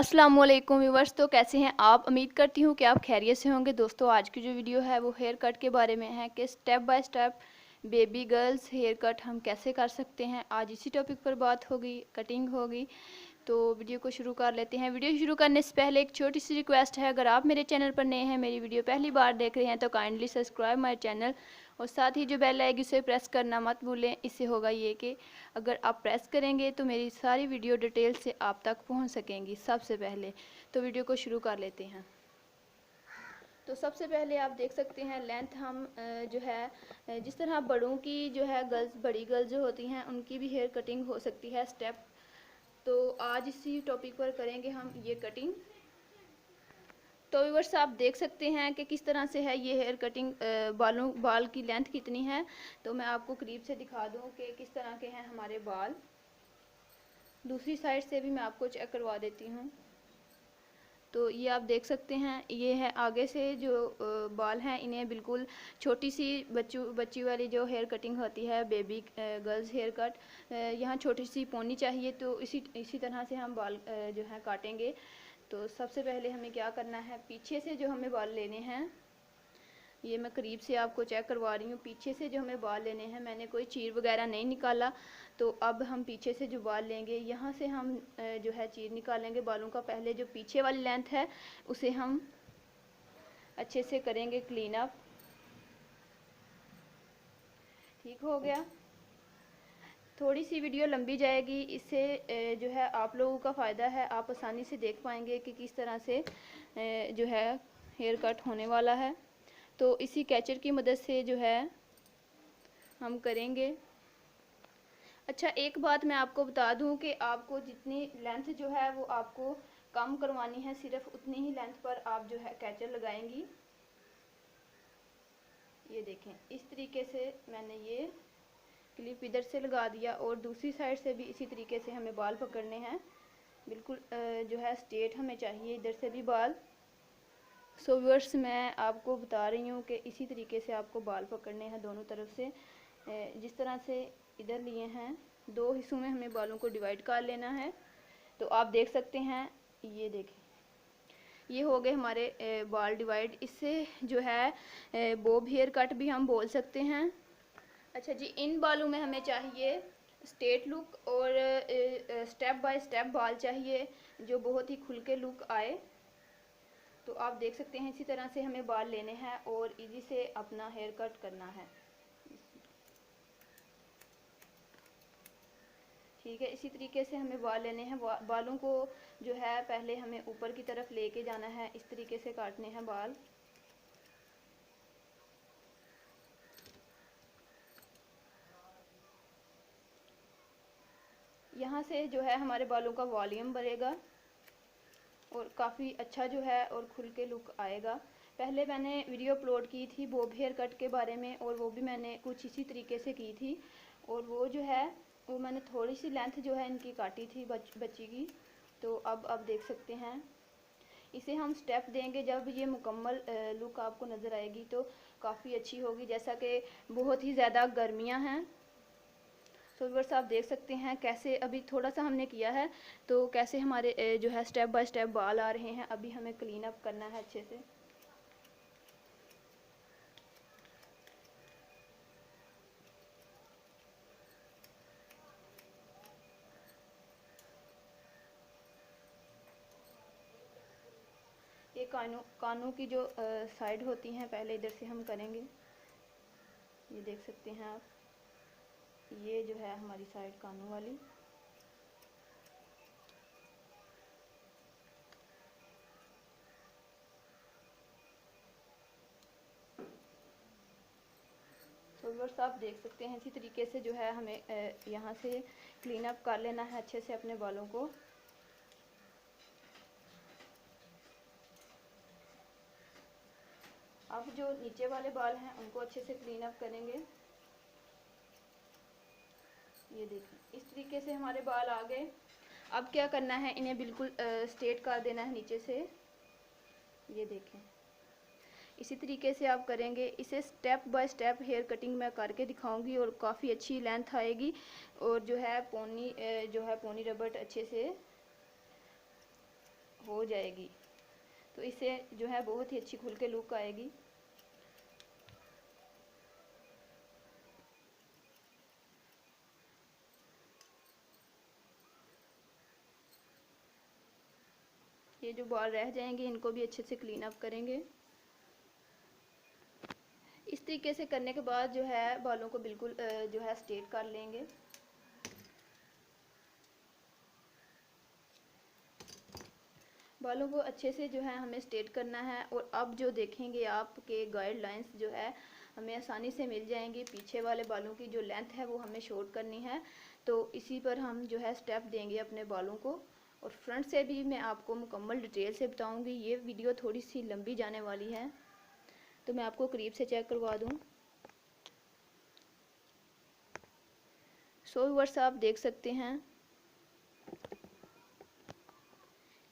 अस्सलामुअलैकुम व्यूवर्स। तो कैसे हैं आप? उम्मीद करती हूँ कि आप खैरियत से होंगे। दोस्तों, आज की जो वीडियो है वो हेयर कट के बारे में है कि step by step baby girls hair cut हम कैसे कर सकते हैं। आज इसी टॉपिक पर बात होगी, कटिंग होगी। तो वीडियो को शुरू कर लेते हैं। वीडियो शुरू करने से पहले एक छोटी सी रिक्वेस्ट है, अगर आप मेरे चैनल पर नए हैं, मेरी वीडियो पहली बार देख रहे हैं, तो काइंडली सब्सक्राइब माय चैनल और साथ ही जो बेल आएगी उसे प्रेस करना मत भूलें। इससे होगा ये कि अगर आप प्रेस करेंगे तो मेरी सारी वीडियो डिटेल से आप तक पहुंच सकेंगी सबसे पहले। तो वीडियो को शुरू कर लेते हैं। तो सबसे पहले आप देख सकते हैं लेंथ हम जो है जिस तरह बड़ों की जो है गर्ल्स, बड़ी गर्ल्स जो होती हैं उनकी भी हेयर कटिंग हो सकती है स्टेप। तो आज इसी टॉपिक पर करेंगे हम ये कटिंग। तो व्यूअर्स, आप देख सकते हैं कि किस तरह से है ये हेयर कटिंग। बाल की लेंथ कितनी है, तो मैं आपको करीब से दिखा दूं कि किस तरह के हैं हमारे बाल। दूसरी साइड से भी मैं आपको चेक करवा देती हूँ। तो ये आप देख सकते हैं, ये है आगे से जो बाल हैं, इन्हें बिल्कुल छोटी सी बच्ची वाली जो हेयर कटिंग होती है, बेबी गर्ल्स हेयर कट। यहाँ छोटी सी पोनी चाहिए, तो इसी तरह से हम बाल जो है काटेंगे। तो सबसे पहले हमें क्या करना है, पीछे से जो हमें बाल लेने हैं, ये मैं करीब से आपको चेक करवा रही हूँ। पीछे से जो हमें बाल लेने हैं, मैंने कोई चीर वगैरह नहीं निकाला। तो अब हम पीछे से जो बाल लेंगे, यहाँ से हम जो है चीर निकालेंगे बालों का। पहले जो पीछे वाली लेंथ है उसे हम अच्छे से करेंगे क्लीन अप। ठीक हो गया। थोड़ी सी वीडियो लंबी जाएगी, इससे जो है आप लोगों का फ़ायदा है, आप आसानी से देख पाएंगे कि किस तरह से जो है हेयर कट होने वाला है। तो इसी कैचर की मदद से जो है हम करेंगे। अच्छा, एक बात मैं आपको बता दूं कि आपको जितनी लेंथ जो है वो आपको कम करवानी है, सिर्फ उतनी ही लेंथ पर आप जो है कैचर लगाएंगी। ये देखें, इस तरीके से मैंने ये क्लिप इधर से लगा दिया और दूसरी साइड से भी इसी तरीके से हमें बाल पकड़ने हैं। बिल्कुल जो है स्ट्रेट हमें चाहिए इधर से भी बाल। सो व्यूअर्स, मैं आपको बता रही हूँ कि इसी तरीके से आपको बाल पकड़ने हैं दोनों तरफ से। जिस तरह से इधर लिए हैं, दो हिस्सों में हमें बालों को डिवाइड कर लेना है। तो आप देख सकते हैं, ये देखें, ये हो गए हमारे बाल डिवाइड। इससे जो है बॉब हेयर कट भी हम बोल सकते हैं। अच्छा जी, इन बालों में हमें चाहिए स्ट्रेट लुक और स्टेप बाय स्टेप बाल चाहिए जो बहुत ही खुल के लुक आए। तो आप देख सकते हैं, इसी तरह से हमें बाल लेने हैं और इजी से अपना हेयर कट करना है। ठीक है, इसी तरीके से हमें बाल लेने हैं। बालों को जो है पहले हमें ऊपर की तरफ लेके जाना है, इस तरीके से काटने हैं बाल। यहाँ से जो है हमारे बालों का वॉल्यूम बढ़ेगा और काफ़ी अच्छा जो है और खुल के लुक आएगा। पहले मैंने वीडियो अपलोड की थी बॉब हेयर कट के बारे में, और वो भी मैंने कुछ इसी तरीके से की थी। और वो जो है वो मैंने थोड़ी सी लेंथ जो है इनकी काटी थी बच्ची की। तो अब आप देख सकते हैं, इसे हम स्टेप देंगे जब ये मुकम्मल लुक आपको नज़र आएगी तो काफ़ी अच्छी होगी। जैसा कि बहुत ही ज़्यादा गर्मियाँ हैं, तो व्यूअर्स आप देख सकते हैं कैसे अभी थोड़ा सा हमने किया है तो कैसे हमारे जो है स्टेप बाय स्टेप बाल आ रहे हैं। अभी हमें क्लीन अप करना है अच्छे से। ये कानों की जो साइड होती हैं, पहले इधर से हम करेंगे। ये देख सकते हैं आप, ये जो है हमारी साइड कानों वाली। तो व्यूअर्स आप देख सकते हैं, इसी तरीके से जो है हमें यहाँ से क्लीन अप कर लेना है अच्छे से अपने बालों को। अब जो नीचे वाले बाल हैं उनको अच्छे से क्लीन अप करेंगे। ये देखें, इस तरीके से हमारे बाल आ गए। अब क्या करना है, इन्हें बिल्कुल स्ट्रेट कर देना है नीचे से। ये देखें, इसी तरीके से आप करेंगे। इसे step by step hair cutting मैं करके दिखाऊंगी और काफ़ी अच्छी लेंथ आएगी। और जो है पोनी रबड़ अच्छे से हो जाएगी। तो इससे जो है बहुत ही अच्छी खुल के लुक आएगी। ये जो बाल रह जाएंगे इनको भी अच्छे से क्लीन अप करेंगे। इस तरीके से करने के बाद जो है बालों को बिल्कुल जो है स्ट्रेट कर लेंगे। बालों को अच्छे से जो है हमें स्ट्रेट करना है। और अब जो देखेंगे आपके गाइडलाइंस जो है हमें आसानी से मिल जाएंगी। पीछे वाले बालों की जो लेंथ है वो हमें शॉर्ट करनी है, तो इसी पर हम जो है स्टेप देंगे अपने बालों को। और फ्रंट से भी मैं आपको मुकम्मल डिटेल से बताऊंगी। ये वीडियो थोड़ी सी लंबी जाने वाली है, तो मैं आपको करीब से चेक करवा दूं। सो व्यूअर्स, आप देख सकते हैं,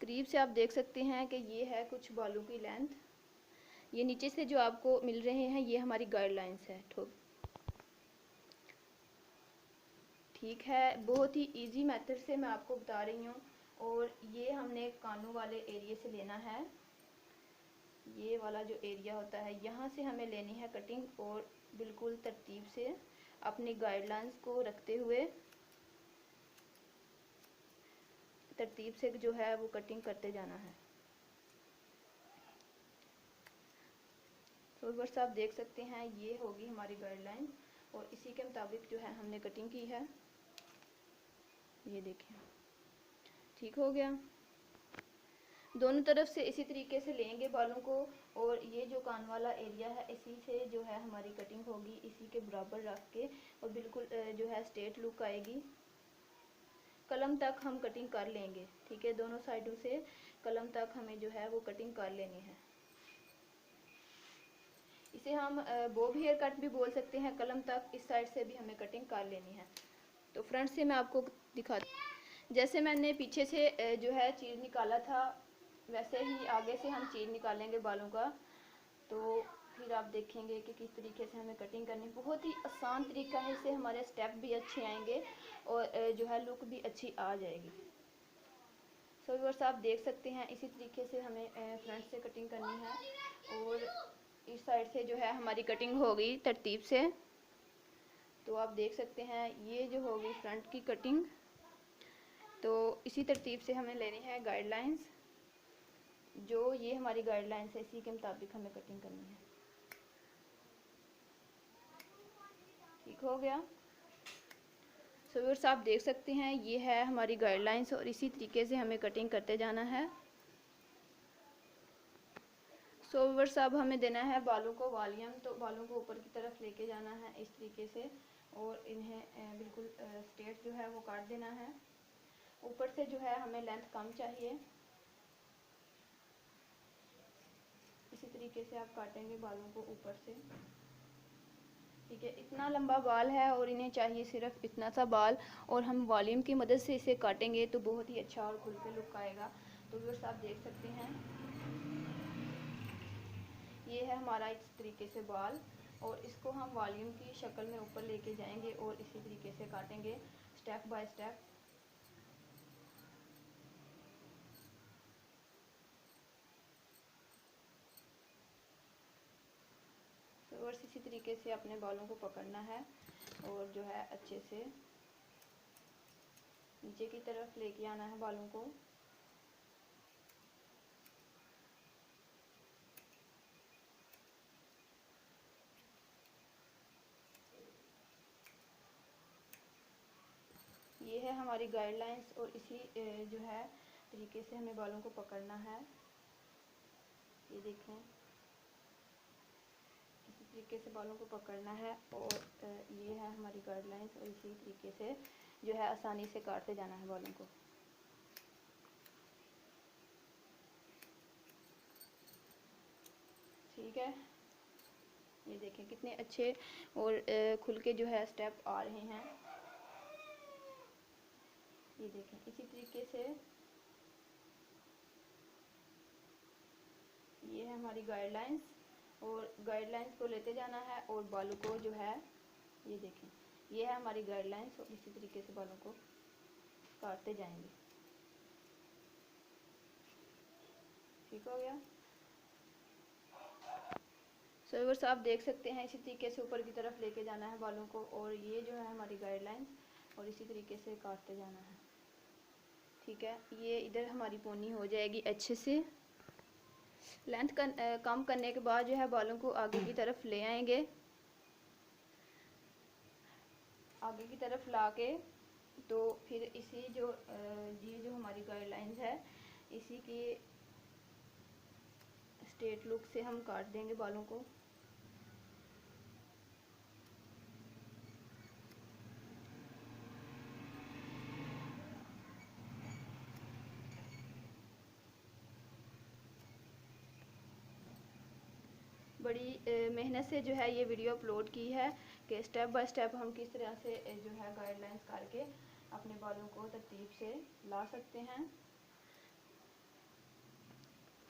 करीब से आप देख सकते हैं कि ये है कुछ बालों की लेंथ। ये नीचे से जो आपको मिल रहे हैं ये हमारी गाइडलाइंस है। ठीक है, बहुत ही इजी मेथड से मैं आपको बता रही हूँ। और ये हमने कानों वाले एरिया से लेना है। ये वाला जो एरिया होता है यहाँ से हमें लेनी है कटिंग। और बिल्कुल तरतीब से अपनी गाइडलाइंस को रखते हुए तरतीब से जो है वो कटिंग करते जाना है। तो बस आप देख सकते हैं ये होगी हमारी गाइडलाइन और इसी के मुताबिक जो है हमने कटिंग की है। ये देखें, ठीक हो गया। दोनों तरफ से इसी तरीके से लेंगे बालों को। और ये जो कान वाला एरिया है इसी से जो है हमारी कटिंग होगी, इसी के बराबर रख के। और बिल्कुल जो है स्ट्रेट लुक आएगी। कलम तक हम कटिंग कर लेंगे, ठीक है। दोनों साइडों से कलम तक हमें जो है वो कटिंग कर लेनी है। इसे हम बॉब हेयर कट भी बोल सकते हैं। कलम तक इस साइड से भी हमें कटिंग कर लेनी है। तो फ्रंट से मैं आपको दिखाती, जैसे मैंने पीछे से जो है चीर निकाला था वैसे ही आगे से हम चीर निकालेंगे बालों का। तो फिर आप देखेंगे कि किस तरीके से हमें कटिंग करनी। बहुत ही आसान तरीका है, इससे हमारे स्टेप भी अच्छे आएंगे और जो है लुक भी अच्छी आ जाएगी। सो व्यूअर्स, आप देख सकते हैं इसी तरीके से हमें फ्रंट से कटिंग करनी है। और इस साइड से जो है हमारी कटिंग होगी तरतीब से। तो आप देख सकते हैं ये जो होगी फ्रंट की कटिंग। तो इसी तरतीब से हमें लेनी है गाइडलाइंस। जो ये हमारी गाइडलाइंस है इसी के मुताबिक हमें कटिंग करनी है। ठीक हो गया। सो व्यूअर्स, आप देख सकते हैं ये है हमारी गाइडलाइंस और इसी तरीके से हमें कटिंग करते जाना है। सो व्यूअर्स, अब हमें देना है बालों को वॉल्यूम। तो बालों को ऊपर की तरफ लेके जाना है इस तरीके से और इन्हें बिल्कुल स्ट्रेट जो है वो काट देना है। ऊपर से जो है हमें लेंथ कम चाहिए। इसी तरीके से आप काटेंगे बालों को ऊपर से, ठीक है। इतना लंबा बाल है और इन्हें चाहिए सिर्फ इतना सा बाल। और हम वॉल्यूम की मदद से इसे काटेंगे तो बहुत ही अच्छा और खुल के लुक आएगा। तो व्यूअर्स, आप देख सकते हैं ये है हमारा इस तरीके से बाल। और इसको हम वॉल्यूम की शक्ल में ऊपर लेके जाएंगे और इसी तरीके से काटेंगे स्टेप बाय स्टेप। तो बस इसी तरीके से अपने बालों को पकड़ना है और जो है अच्छे से नीचे की तरफ लेके आना है बालों को। ये है हमारी गाइडलाइंस और इसी जो है तरीके से हमें बालों को पकड़ना है। ये देखें, इसी तरीके से बालों को पकड़ना है। और ये है हमारी गाइडलाइंस और इसी तरीके से जो है आसानी से काटते जाना है बालों को। ठीक है, ये देखें कितने अच्छे और खुल के जो है स्टेप आ रहे हैं। ये देखें इसी तरीके से ये है हमारी गाइडलाइंस और गाइडलाइंस को लेते जाना है और बालों को जो है ये देखें ये है हमारी गाइडलाइंस और इसी तरीके से बालों को काटते जाएंगे। ठीक हो गया। सो व्यूअर्स आप देख सकते हैं इसी तरीके से ऊपर की तरफ लेके जाना है बालों को, और ये जो है हमारी गाइडलाइंस, और इसी तरीके से काटते जाना है। ठीक है, ये इधर हमारी पोनी हो जाएगी अच्छे से। लेंथ कम करने के बाद जो है बालों को आगे की तरफ ले आएंगे। आगे की तरफ ला के तो फिर इसी ये जो हमारी गाइडलाइंस है इसी की स्ट्रेट लुक से हम काट देंगे बालों को। बड़ी मेहनत से जो है ये वीडियो अपलोड की है कि स्टेप बाय स्टेप हम किस तरह से जो है गाइडलाइंस करके अपने बालों को तरतीब से ला सकते हैं।